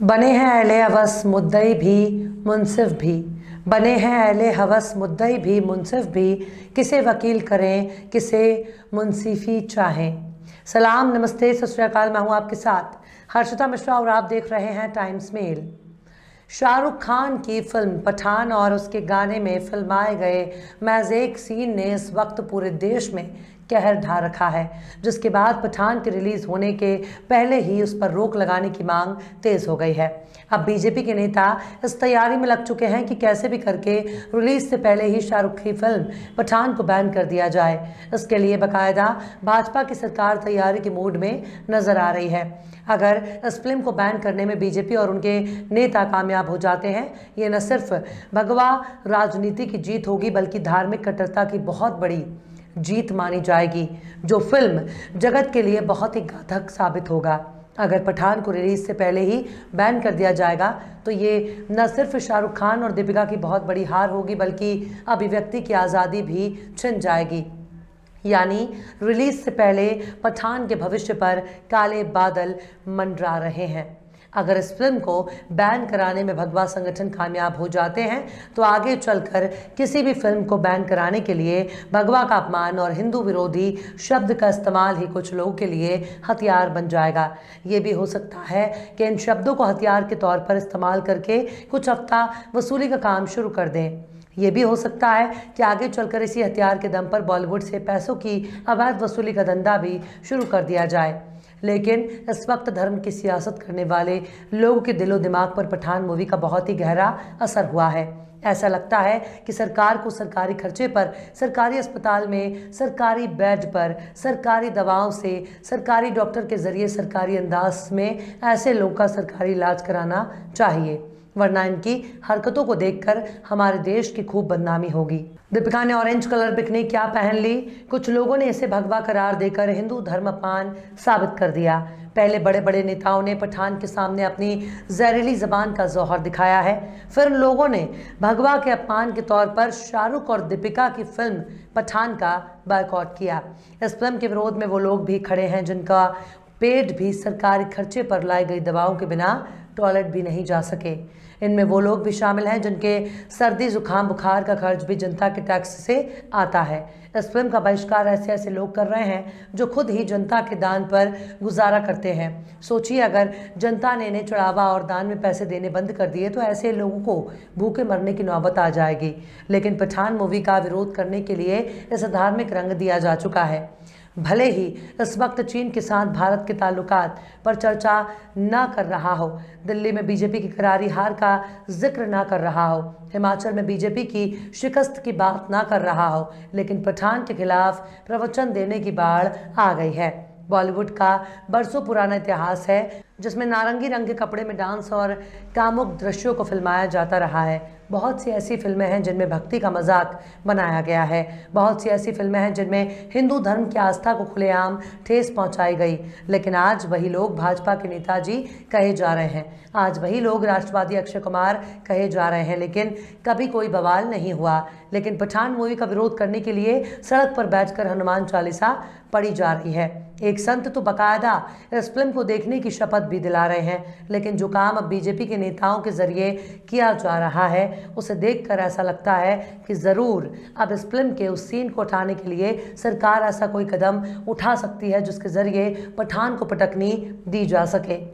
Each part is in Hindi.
बने हैं अहले हवस मुद्दई भी मुनसिफ भी। बने हैं अहले हवस मुद्दई भी मुनसिफ भी। किसे वकील करें किसे मुंसिफी चाहें। सलाम नमस्ते सत श्री अकाल, मैं हूँ आपके साथ हर्षिता मिश्रा और आप देख रहे हैं टाइम्स मेल। शाहरुख खान की फिल्म पठान और उसके गाने में फिल्माए गए महज एक सीन ने इस वक्त पूरे देश में कहर ढा रखा है, जिसके बाद पठान के रिलीज होने के पहले ही उस पर रोक लगाने की मांग तेज हो गई है। अब बीजेपी के नेता इस तैयारी में लग चुके हैं कि कैसे भी करके रिलीज से पहले ही शाहरुख की फिल्म पठान को बैन कर दिया जाए। इसके लिए बाकायदा भाजपा की सरकार तैयारी के मूड में नजर आ रही है। अगर इस फिल्म को बैन करने में बीजेपी और उनके नेता कामयाब हो जाते हैं, ये न सिर्फ भगवा राजनीति की जीत होगी बल्कि धार्मिक कट्टरता की बहुत बड़ी जीत मानी जाएगी, जो फिल्म जगत के लिए बहुत ही घातक साबित होगा। अगर पठान को रिलीज से पहले ही बैन कर दिया जाएगा तो ये न सिर्फ शाहरुख खान और दीपिका की बहुत बड़ी हार होगी बल्कि अभिव्यक्ति की आज़ादी भी छिन जाएगी। यानी रिलीज से पहले पठान के भविष्य पर काले बादल मंडरा रहे हैं। अगर इस फिल्म को बैन कराने में भगवा संगठन कामयाब हो जाते हैं तो आगे चलकर किसी भी फिल्म को बैन कराने के लिए भगवा का अपमान और हिंदू विरोधी शब्द का इस्तेमाल ही कुछ लोगों के लिए हथियार बन जाएगा। ये भी हो सकता है कि इन शब्दों को हथियार के तौर पर इस्तेमाल करके कुछ हफ्ता वसूली का काम शुरू कर दें। ये भी हो सकता है कि आगे चलकर इसी हथियार के दम पर बॉलीवुड से पैसों की अवैध वसूली का धंधा भी शुरू कर दिया जाए। लेकिन इस वक्त धर्म की सियासत करने वाले लोगों के दिलो दिमाग पर पठान मूवी का बहुत ही गहरा असर हुआ है। ऐसा लगता है कि सरकार को सरकारी खर्चे पर, सरकारी अस्पताल में, सरकारी बेड पर, सरकारी दवाओं से, सरकारी डॉक्टर के जरिए सरकारी अंदाज में ऐसे लोगों का सरकारी इलाज कराना चाहिए, वरना इनकी हरकतों को देखकर हमारे देश की खूब बदनामी होगी। दीपिका ने ऑरेंज कलर बिकनी क्या पहन ली? कुछ लोगों ने इसे भगवा करार देकर हिंदू धर्म अपमान साबित कर दिया। पहले बड़े बड़े नेताओं ने पठान के सामने अपनी जहरीली जबान का जौहर दिखाया है, फिर लोगों ने भगवा के अपमान के तौर पर शाहरुख और दीपिका की फिल्म पठान का बायकॉट किया। इस फिल्म के विरोध में वो लोग भी खड़े हैं जिनका पेट भी सरकारी खर्चे पर लाई गई दवाओं के बिना टॉयलेट भी नहीं जा सके। इनमें वो लोग भी शामिल हैं जिनके सर्दी जुकाम बुखार का खर्च भी जनता के टैक्स से आता है। इस फिल्म का बहिष्कार ऐसे ऐसे लोग कर रहे हैं जो खुद ही जनता के दान पर गुजारा करते हैं। सोचिए, अगर जनता ने इन्हें चढ़ावा और दान में पैसे देने बंद कर दिए तो ऐसे लोगों को भूखे मरने की नौबत आ जाएगी। लेकिन पठान मूवी का विरोध करने के लिए इसे धार्मिक रंग दिया जा चुका है। भले ही इस वक्त चीन के साथ भारत के ताल्लुकात पर चर्चा न कर रहा हो, दिल्ली में बीजेपी की करारी हार का जिक्र ना कर रहा हो, हिमाचल में बीजेपी की शिकस्त की बात ना कर रहा हो, लेकिन पठान के खिलाफ प्रवचन देने की बाढ़ आ गई है। बॉलीवुड का बरसों पुराना इतिहास है जिसमें नारंगी रंग के कपड़े में डांस और कामुक दृश्यों को फिल्माया जाता रहा है। बहुत सी ऐसी फिल्में हैं जिनमें भक्ति का मजाक बनाया गया है। बहुत सी ऐसी फिल्में हैं जिनमें हिंदू धर्म की आस्था को खुलेआम ठेस पहुंचाई गई। लेकिन आज वही लोग भाजपा के नेताजी कहे जा रहे हैं, आज वही लोग राष्ट्रवादी अक्षय कुमार कहे जा रहे हैं, लेकिन कभी कोई बवाल नहीं हुआ। लेकिन पठान मूवी का विरोध करने के लिए सड़क पर बैठकर हनुमान चालीसा पढ़ी जा रही है। एक संत तो बाकायदा इस फिल्म को देखने की शपथ भी दिला रहे हैं। लेकिन जो काम अब बीजेपी के नेताओं के जरिए किया जा रहा है उसे देखकर ऐसा लगता है कि ज़रूर अब इस फिल्म के उस सीन को उठाने के लिए सरकार ऐसा कोई कदम उठा सकती है जिसके जरिए पठान को पटकनी दी जा सके।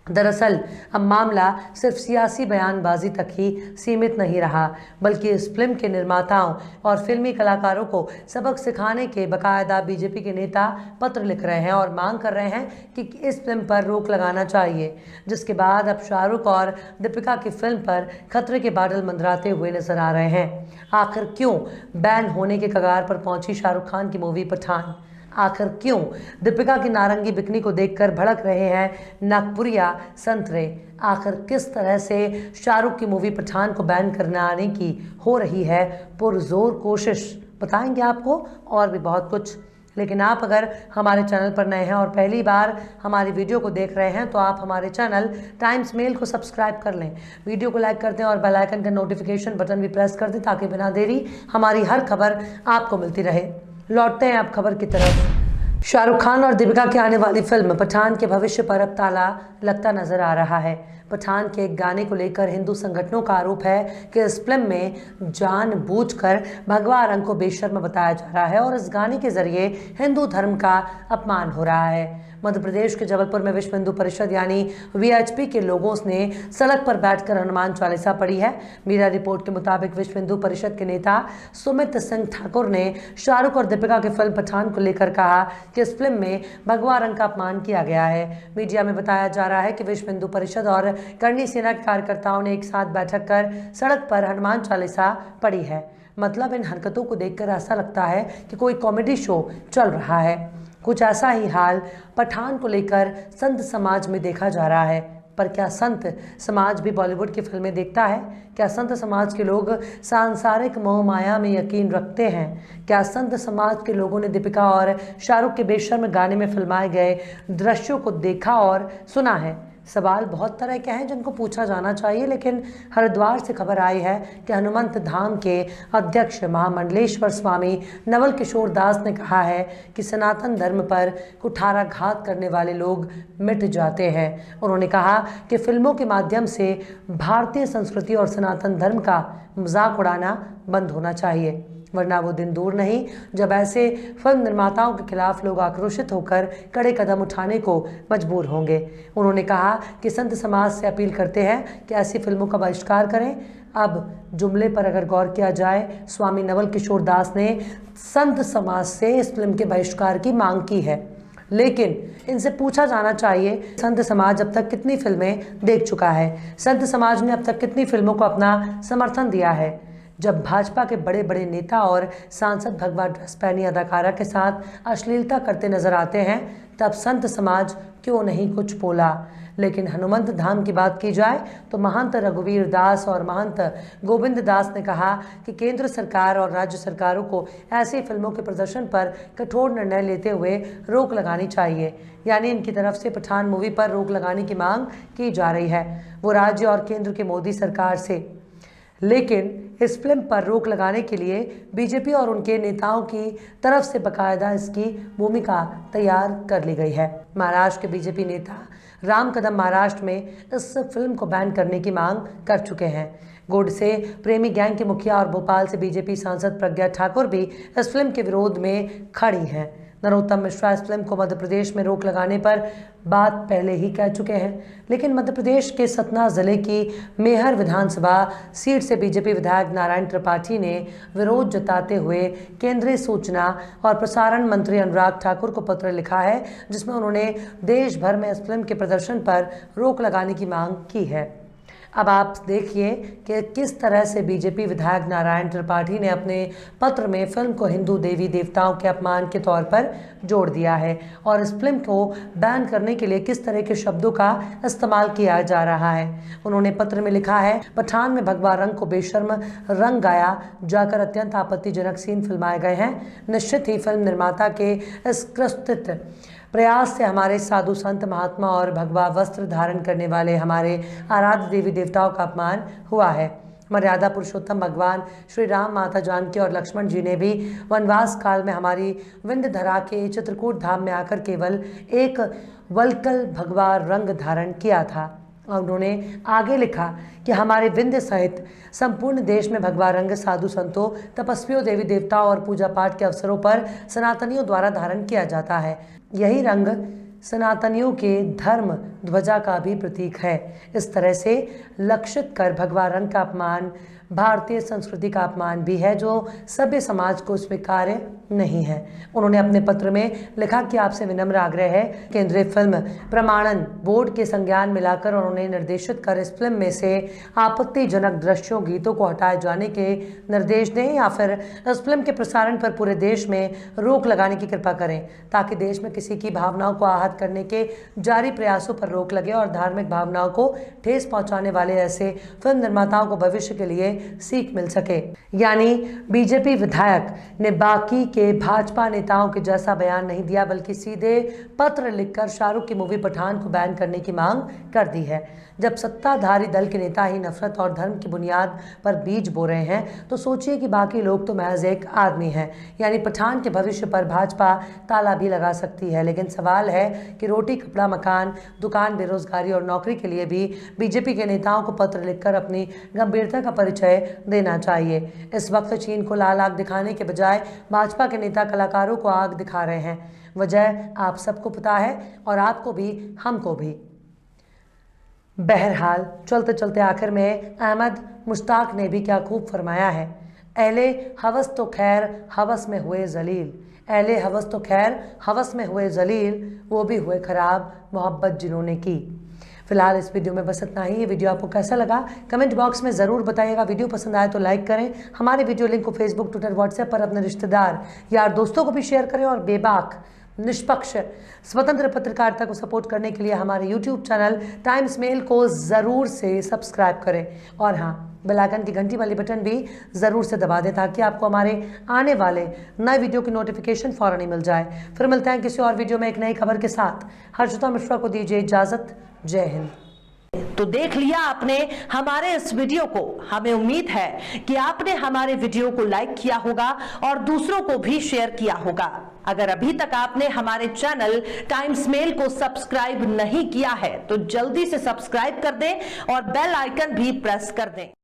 दरअसल अब मामला सिर्फ सियासी बयानबाजी तक ही सीमित नहीं रहा, बल्कि इस फिल्म के निर्माताओं और फिल्मी कलाकारों को सबक सिखाने के बाकायदा बीजेपी के नेता पत्र लिख रहे हैं और मांग कर रहे हैं कि इस फिल्म पर रोक लगाना चाहिए। जिसके बाद अब शाहरुख और दीपिका की फिल्म पर खतरे के बादल मंडराते हुए नजर आ रहे हैं। आखिर क्यों बैन होने के कगार पर पहुंची शाहरुख खान की मूवी पठान? आखिर क्यों दीपिका की नारंगी बिकनी को देखकर भड़क रहे हैं नागपुरिया संतरे? आखिर किस तरह से शाहरुख की मूवी पठान को बैन करने की हो रही है पुरजोर कोशिश? बताएंगे आपको और भी बहुत कुछ। लेकिन आप अगर हमारे चैनल पर नए हैं और पहली बार हमारी वीडियो को देख रहे हैं तो आप हमारे चैनल टाइम्स मेल को सब्सक्राइब कर लें, वीडियो को लाइक कर दें और बेल आइकन का नोटिफिकेशन बटन भी प्रेस कर दें ताकि बिना देरी हमारी हर खबर आपको मिलती रहे। लौटते हैं आप खबर की तरफ। शाहरुख खान और दीपिका की आने वाली फिल्म पठान के भविष्य पर अब ताला लगता नजर आ रहा है। पठान के एक गाने को लेकर हिंदू संगठनों का आरोप है कि इस फिल्म में जानबूझकर भगवा रंग को बेशर्म बताया जा रहा है और इस गाने के जरिए हिंदू धर्म का अपमान हो रहा है। मध्य प्रदेश के जबलपुर में विश्व हिंदू परिषद यानी वीएचपी के लोगों ने सड़क पर बैठकर हनुमान चालीसा पढ़ी है। मीडिया रिपोर्ट के मुताबिक विश्व हिंदू परिषद के नेता सुमित सिंह ठाकुर ने शाहरुख और दीपिका की फिल्म पठान को लेकर कहा कि इस फिल्म में भगवा रंग का अपमान किया गया है। मीडिया में बताया जा रहा है कि विश्व हिंदू परिषद और करणी सेना के कार्यकर्ताओं ने एक साथ बैठक कर सड़क पर हनुमान चालीसा पढ़ी है। मतलब इन हरकतों को देखकर ऐसा लगता है कि कोई कॉमेडी शो चल रहा है। कुछ ऐसा ही हाल पठान को लेकर संत समाज में देखा जा रहा है। पर क्या संत समाज भी बॉलीवुड की फिल्में देखता है? क्या संत समाज के लोग सांसारिक मोह माया में यकीन रखते हैं? क्या संत समाज के लोगों ने दीपिका और शाहरुख के बेशर्म गाने में फिल्माए गए दृश्यों को देखा और सुना है? सवाल बहुत तरह के हैं जिनको पूछा जाना चाहिए, लेकिन हरिद्वार से खबर आई है कि हनुमंत धाम के अध्यक्ष महामंडलेश्वर स्वामी नवल किशोर दास ने कहा है कि सनातन धर्म पर कुठाराघात करने वाले लोग मिट जाते हैं। उन्होंने कहा कि फिल्मों के माध्यम से भारतीय संस्कृति और सनातन धर्म का मजाक उड़ाना बंद होना चाहिए, वरना वो दिन दूर नहीं जब ऐसे फिल्म निर्माताओं के खिलाफ लोग आक्रोशित होकर कड़े कदम उठाने को मजबूर होंगे। उन्होंने कहा कि संत समाज से अपील करते हैं कि ऐसी फिल्मों का बहिष्कार करें। अब जुमले पर अगर गौर किया जाए, स्वामी नवल किशोर दास ने संत समाज से इस फिल्म के बहिष्कार की मांग की है, लेकिन इनसे पूछा जाना चाहिए संत समाज अब तक कितनी फिल्में देख चुका है, संत समाज ने अब तक कितनी फिल्मों को अपना समर्थन दिया है। जब भाजपा के बड़े बड़े नेता और सांसद भगवा ड्रेस पहनी अदाकारा के साथ अश्लीलता करते नजर आते हैं, तब संत समाज क्यों नहीं कुछ बोला। लेकिन हनुमंत धाम की बात की जाए तो महंत रघुवीर दास और महंत गोविंद दास ने कहा कि केंद्र सरकार और राज्य सरकारों को ऐसी फिल्मों के प्रदर्शन पर कठोर निर्णय लेते हुए रोक लगानी चाहिए। यानी इनकी तरफ से पठान मूवी पर रोक लगाने की मांग की जा रही है, वो राज्य और केंद्र की मोदी सरकार से। लेकिन इस फिल्म पर रोक लगाने के लिए बीजेपी और उनके नेताओं की तरफ से बकायदा इसकी भूमिका तैयार कर ली गई है। महाराष्ट्र के बीजेपी नेता राम कदम महाराष्ट्र में इस फिल्म को बैन करने की मांग कर चुके हैं। गोडसे प्रेमी गैंग के मुखिया और भोपाल से बीजेपी सांसद प्रज्ञा ठाकुर भी इस फिल्म के विरोध में खड़ी हैं। नरोत्तम मिश्रा इस फिल्म को मध्य प्रदेश में रोक लगाने पर बात पहले ही कह चुके हैं, लेकिन मध्य प्रदेश के सतना जिले की मेहर विधानसभा सीट से बीजेपी विधायक नारायण त्रिपाठी ने विरोध जताते हुए केंद्रीय सूचना और प्रसारण मंत्री अनुराग ठाकुर को पत्र लिखा है, जिसमें उन्होंने देश भर में इस फिल्म के प्रदर्शन पर रोक लगाने की मांग की है। अब आप देखिए कि किस तरह से बीजेपी विधायक नारायण त्रिपाठी ने अपने पत्र में फिल्म को हिंदू देवी देवताओं के अपमान के तौर पर जोड़ दिया है और इस फिल्म को बैन करने के लिए किस तरह के शब्दों का इस्तेमाल किया जा रहा है। उन्होंने पत्र में लिखा है, पठान में भगवा रंग को बेशर्म रंग गाया जाकर अत्यंत आपत्तिजनक सीन फिल्माए गए हैं। निश्चित ही फिल्म निर्माता के इस कृत्रिम प्रयास से हमारे साधु संत महात्मा और भगवा वस्त्र धारण करने वाले हमारे आराध्य देवी देवताओं का अपमान हुआ है। मर्यादा पुरुषोत्तम भगवान श्री राम, माता जानकी और लक्ष्मण जी ने भी वनवास काल में हमारी विंध्यधरा के चित्रकूट धाम में आकर केवल एक वल्कल भगवा रंग धारण किया था। और उन्होंने आगे लिखा कि हमारे विंध्य सहित संपूर्ण देश में भगवा रंग साधु संतों, तपस्वियों, देवी देवताओं और पूजा पाठ के अवसरों पर सनातनियों द्वारा धारण किया जाता है। यही रंग सनातनियों के धर्म ध्वजा का भी प्रतीक है। इस तरह से लक्षित कर भगवा रंग का अपमान भारतीय संस्कृति का अपमान भी है, जो सभ्य समाज को स्वीकार्य नहीं है। उन्होंने अपने पत्र में लिखा कि आपसे विनम्र आग्रह है, केंद्रीय फिल्म प्रमाणन बोर्ड के संज्ञान में लाकर और उन्हें निर्देशित कर इस फिल्म में से आपत्तिजनक दृश्यों, गीतों को हटाए जाने के निर्देश दें या फिर इस फिल्म के प्रसारण पर पूरे देश में रोक लगाने की कृपा करें, ताकि देश में किसी की भावनाओं को आहत करने के जारी प्रयासों पर रोक लगे और धार्मिक भावनाओं को ठेस पहुंचाने वाले ऐसे फिल्म निर्माताओं को भविष्य के लिए सीख मिल सके। यानी बीजेपी विधायक ने बाकी के भाजपा नेताओं के जैसा बयान नहीं दिया, बल्कि सीधे पत्र लिखकर शाहरुख की मूवी पठान को बैन करने की मांग कर दी है। जब सत्ताधारी दल के नेता ही नफरत और धर्म की बुनियाद पर बीज बो रहे हैं, तो सोचिए कि बाकी लोग तो महज एक आदमी हैं। यानी पठान के भविष्य पर भाजपा ताला भी लगा सकती है। लेकिन सवाल है कि रोटी, कपड़ा, मकान, दुकान, बेरोजगारी और नौकरी के लिए भी बीजेपी के नेताओं को पत्र लिखकर अपनी गंभीरता का परिचय देना चाहिए। इस वक्त चीन को लाल आग दिखाने के बजाय भाजपा के नेता कलाकारों को आग दिखा रहे हैं। वजह आप सबको पता है, और आपको भी, हमको भी। बहरहाल चलते चलते आखिर में अहमद मुश्ताक ने भी क्या खूब फरमाया है, अहले हवस तो खैर हवस में हुए जलील, अहले हवस तो खैर हवस में हुए जलील, वो भी हुए खराब मोहब्बत जिन्होंने की। फिलहाल इस वीडियो में बस इतना ही। ये वीडियो आपको कैसा लगा कमेंट बॉक्स में ज़रूर बताइएगा। वीडियो पसंद आए तो लाइक करें। हमारे वीडियो लिंक को फेसबुक, ट्विटर, व्हाट्सएप पर अपने रिश्तेदार, यार, दोस्तों को भी शेयर करें। और बेबाक, निष्पक्ष, स्वतंत्र पत्रकारिता को सपोर्ट करने के लिए हमारे यूट्यूब चैनल टाइम्स मेल को ज़रूर से सब्सक्राइब करें। और हाँ, बेल आइकन की घंटी वाली बटन भी ज़रूर से दबा दें, ताकि आपको हमारे आने वाले नए वीडियो की नोटिफिकेशन फ़ौरन ही मिल जाए। फिर मिलते हैं किसी और वीडियो में एक नई खबर के साथ। हर्षिता मिश्रा को दीजिए इजाज़त। जय हिंद। तो देख लिया आपने हमारे इस वीडियो को। हमें उम्मीद है कि आपने हमारे वीडियो को लाइक किया होगा और दूसरों को भी शेयर किया होगा। अगर अभी तक आपने हमारे चैनल टाइम्स मेल को सब्सक्राइब नहीं किया है तो जल्दी से सब्सक्राइब कर दें और बेल आइकन भी प्रेस कर दें।